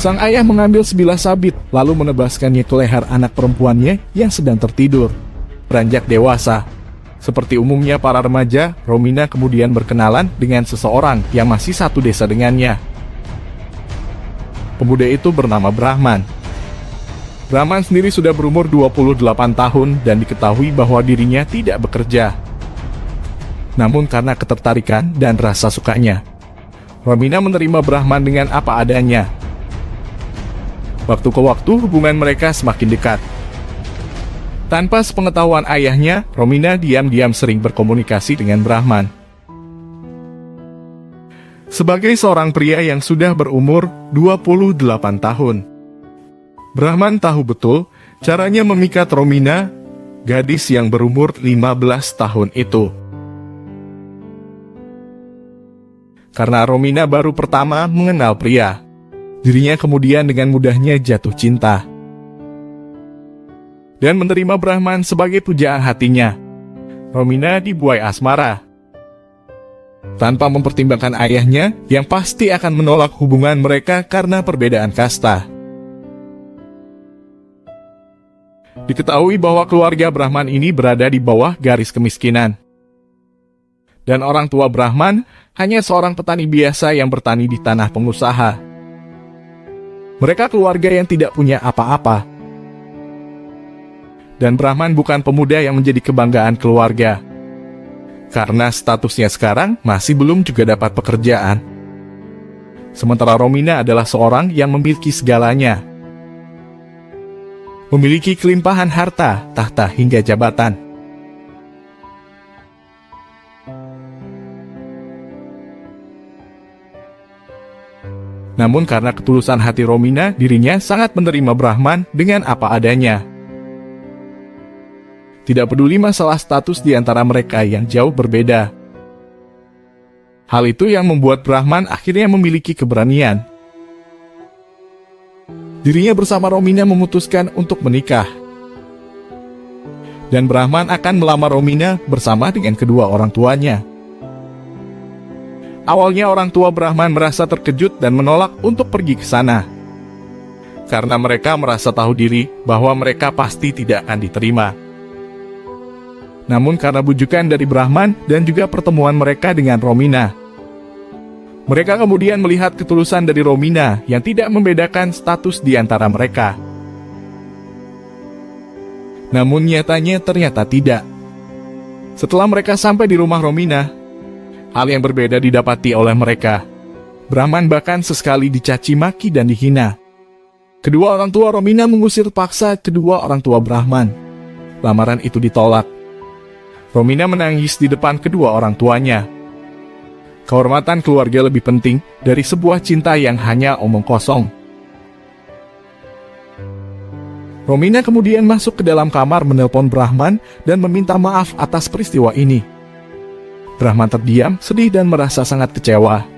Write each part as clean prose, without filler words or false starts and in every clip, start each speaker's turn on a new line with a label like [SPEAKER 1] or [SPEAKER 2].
[SPEAKER 1] Sang ayah mengambil sebilah sabit, lalu menebaskannya ke leher anak perempuannya yang sedang tertidur. Beranjak dewasa, seperti umumnya para remaja, Romina kemudian berkenalan dengan seseorang yang masih satu desa dengannya. Pemuda itu bernama Brahman. Brahman sendiri sudah berumur 28 tahun dan diketahui bahwa dirinya tidak bekerja. Namun karena ketertarikan dan rasa sukanya, Romina menerima Brahman dengan apa adanya. Waktu ke waktu hubungan mereka semakin dekat. Tanpa sepengetahuan ayahnya, Romina diam-diam sering berkomunikasi dengan Brahman. Sebagai seorang pria yang sudah berumur 28 tahun, Brahman tahu betul caranya memikat Romina, gadis yang berumur 15 tahun itu. Karena Romina baru pertama mengenal pria, dirinya kemudian dengan mudahnya jatuh cinta dan menerima Brahman sebagai pujaan hatinya. Romina dibuai asmara. Tanpa mempertimbangkan ayahnya yang pasti akan menolak hubungan mereka karena perbedaan kasta. Diketahui bahwa keluarga Brahman ini berada di bawah garis kemiskinan. Dan orang tua Brahman hanya seorang petani biasa yang bertani di tanah pengusaha. Mereka keluarga yang tidak punya apa-apa. Dan Brahman bukan pemuda yang menjadi kebanggaan keluarga. Karena statusnya sekarang masih belum juga dapat pekerjaan. Sementara Romina adalah seorang yang memiliki segalanya. Memiliki kelimpahan harta, tahta hingga jabatan. Namun karena ketulusan hati Romina, dirinya sangat menerima Brahman dengan apa adanya. Tidak peduli masalah status di antara mereka yang jauh berbeda. Hal itu yang membuat Brahman akhirnya memiliki keberanian. Dirinya bersama Romina memutuskan untuk menikah. Dan Brahman akan melamar Romina bersama dengan kedua orang tuanya. Awalnya orang tua Brahman merasa terkejut dan menolak untuk pergi ke sana. Karena mereka merasa tahu diri bahwa mereka pasti tidak akan diterima. Namun karena bujukan dari Brahman dan juga pertemuan mereka dengan Romina, mereka kemudian melihat ketulusan dari Romina yang tidak membedakan status di antara mereka. Namun nyatanya ternyata tidak. Setelah mereka sampai di rumah Romina, hal yang berbeda didapati oleh mereka. Brahman bahkan sesekali dicaci maki dan dihina. Kedua orang tua Romina mengusir paksa kedua orang tua Brahman. Lamaran itu ditolak. Romina menangis di depan kedua orang tuanya. Kehormatan keluarga lebih penting dari sebuah cinta yang hanya omong kosong. Romina kemudian masuk ke dalam kamar menelpon Brahman dan meminta maaf atas peristiwa ini. Brahman terdiam, sedih dan merasa sangat kecewa.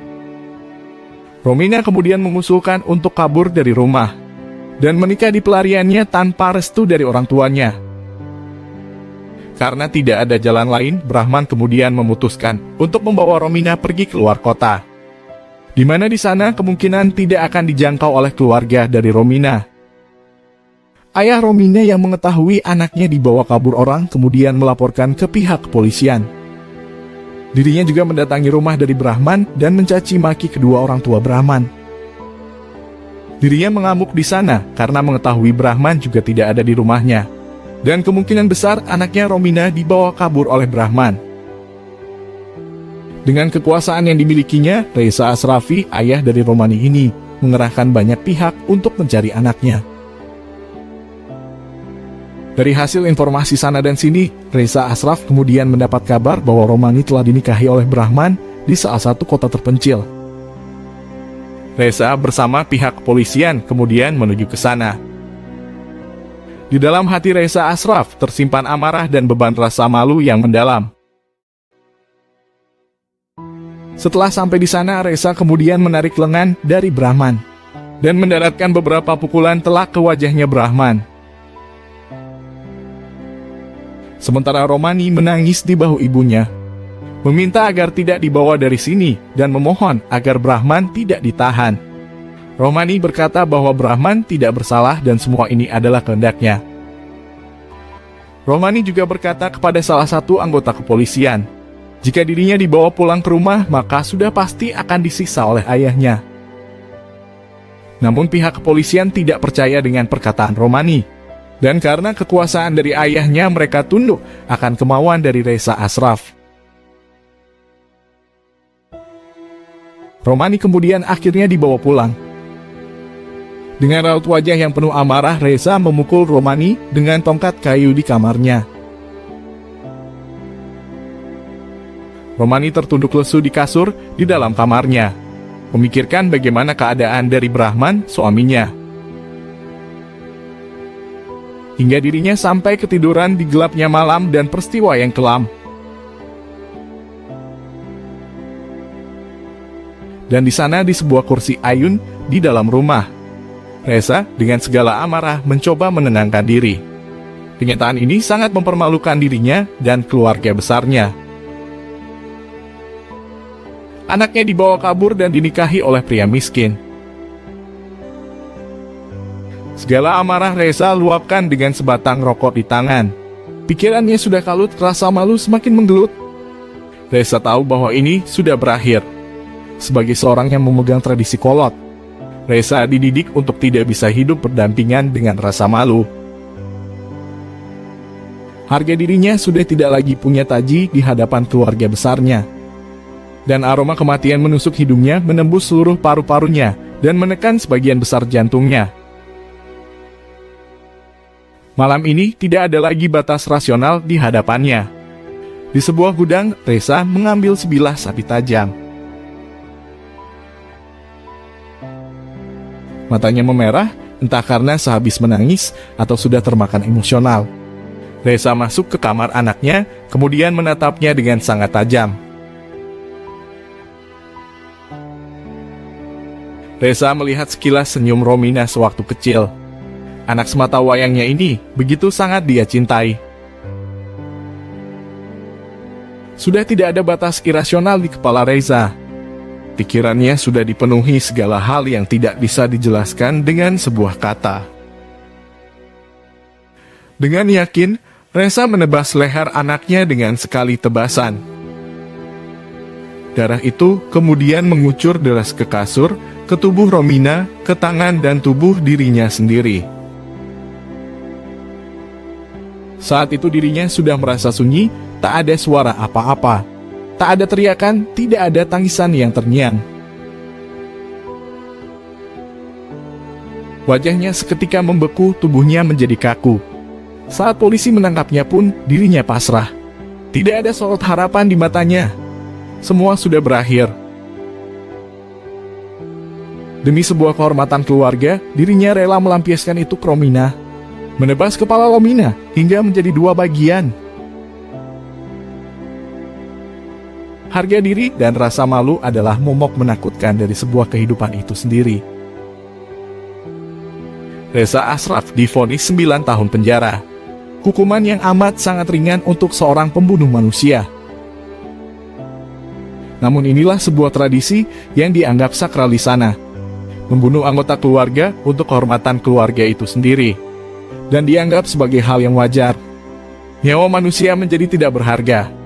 [SPEAKER 1] Romina kemudian mengusulkan untuk kabur dari rumah dan menikah di pelariannya tanpa restu dari orang tuanya. Karena tidak ada jalan lain, Brahman kemudian memutuskan untuk membawa Romina pergi keluar kota, di mana di sana kemungkinan tidak akan dijangkau oleh keluarga dari Romina. Ayah Romina yang mengetahui anaknya dibawa kabur orang kemudian melaporkan ke pihak kepolisian. Dirinya juga mendatangi rumah dari Brahman dan mencaci maki kedua orang tua Brahman. Dirinya mengamuk di sana karena mengetahui Brahman juga tidak ada di rumahnya. Dan kemungkinan besar anaknya Romina dibawa kabur oleh Brahman. Dengan kekuasaan yang dimilikinya, Reza Asrafi, ayah dari Romani ini, mengerahkan banyak pihak untuk mencari anaknya. Dari hasil informasi sana dan sini, Reza Asraf kemudian mendapat kabar bahwa Romani telah dinikahi oleh Brahman di salah satu kota terpencil. Reza bersama pihak kepolisian kemudian menuju ke sana. Di dalam hati Reza Asraf tersimpan amarah dan beban rasa malu yang mendalam. Setelah sampai di sana, Reza kemudian menarik lengan dari Brahman dan mendaratkan beberapa pukulan telak ke wajahnya Brahman. Sementara Romani menangis di bahu ibunya, meminta agar tidak dibawa dari sini dan memohon agar Brahman tidak ditahan. Romani berkata bahwa Brahman tidak bersalah dan semua ini adalah kehendaknya. Romani juga berkata kepada salah satu anggota kepolisian, jika dirinya dibawa pulang ke rumah, maka sudah pasti akan disiksa oleh ayahnya. Namun pihak kepolisian tidak percaya dengan perkataan Romani, dan karena kekuasaan dari ayahnya mereka tunduk akan kemauan dari Reza Ashraf. Romani kemudian akhirnya dibawa pulang. Dengan raut wajah yang penuh amarah, Reza memukul Romani dengan tongkat kayu di kamarnya. Romani tertunduk lesu di kasur di dalam kamarnya, memikirkan bagaimana keadaan dari Brahman, suaminya. Hingga dirinya sampai ketiduran di gelapnya malam dan peristiwa yang kelam. Dan di sana di sebuah kursi ayun di dalam rumah, Reza dengan segala amarah mencoba menenangkan diri. Kenyataan ini sangat mempermalukan dirinya dan keluarga besarnya. Anaknya dibawa kabur dan dinikahi oleh pria miskin. Segala amarah Reza luapkan dengan sebatang rokok di tangan. Pikirannya sudah kalut, rasa malu semakin menggelut. Reza tahu bahwa ini sudah berakhir. Sebagai seorang yang memegang tradisi kolot, Reza dididik untuk tidak bisa hidup berdampingan dengan rasa malu. Harga dirinya sudah tidak lagi punya taji di hadapan keluarga besarnya. Dan aroma kematian menusuk hidungnya, menembus seluruh paru-parunya, dan menekan sebagian besar jantungnya. Malam ini tidak ada lagi batas rasional di hadapannya. Di sebuah gudang, Reza mengambil sebilah sapi tajam. Matanya memerah, entah karena sehabis menangis atau sudah termakan emosional. Reza masuk ke kamar anaknya, kemudian menatapnya dengan sangat tajam. Reza melihat sekilas senyum Romina sewaktu kecil. Anak semata wayangnya ini begitu sangat dia cintai. Sudah tidak ada batas irasional di kepala Reza. Pikirannya sudah dipenuhi segala hal yang tidak bisa dijelaskan dengan sebuah kata. Dengan yakin, Reza menebas leher anaknya dengan sekali tebasan. Darah itu kemudian mengucur deras ke kasur, ke tubuh Romina, ke tangan dan tubuh dirinya sendiri. Saat itu dirinya sudah merasa sunyi, tak ada suara apa-apa. Tak ada teriakan, tidak ada tangisan yang terngiang. Wajahnya seketika membeku, tubuhnya menjadi kaku. Saat polisi menangkapnya pun, dirinya pasrah. Tidak ada sorot harapan di matanya. Semua sudah berakhir. Demi sebuah kehormatan keluarga, dirinya rela melampiaskan itu ke Romina. Menebas kepala Romina hingga menjadi 2 bagian. Harga diri dan rasa malu adalah momok menakutkan dari sebuah kehidupan itu sendiri. Reza Ashraf divonis 9 tahun penjara. Hukuman yang amat sangat ringan untuk seorang pembunuh manusia. Namun inilah sebuah tradisi yang dianggap sakral di sana. Membunuh anggota keluarga untuk kehormatan keluarga itu sendiri. Dan dianggap sebagai hal yang wajar. Nyawa manusia menjadi tidak berharga.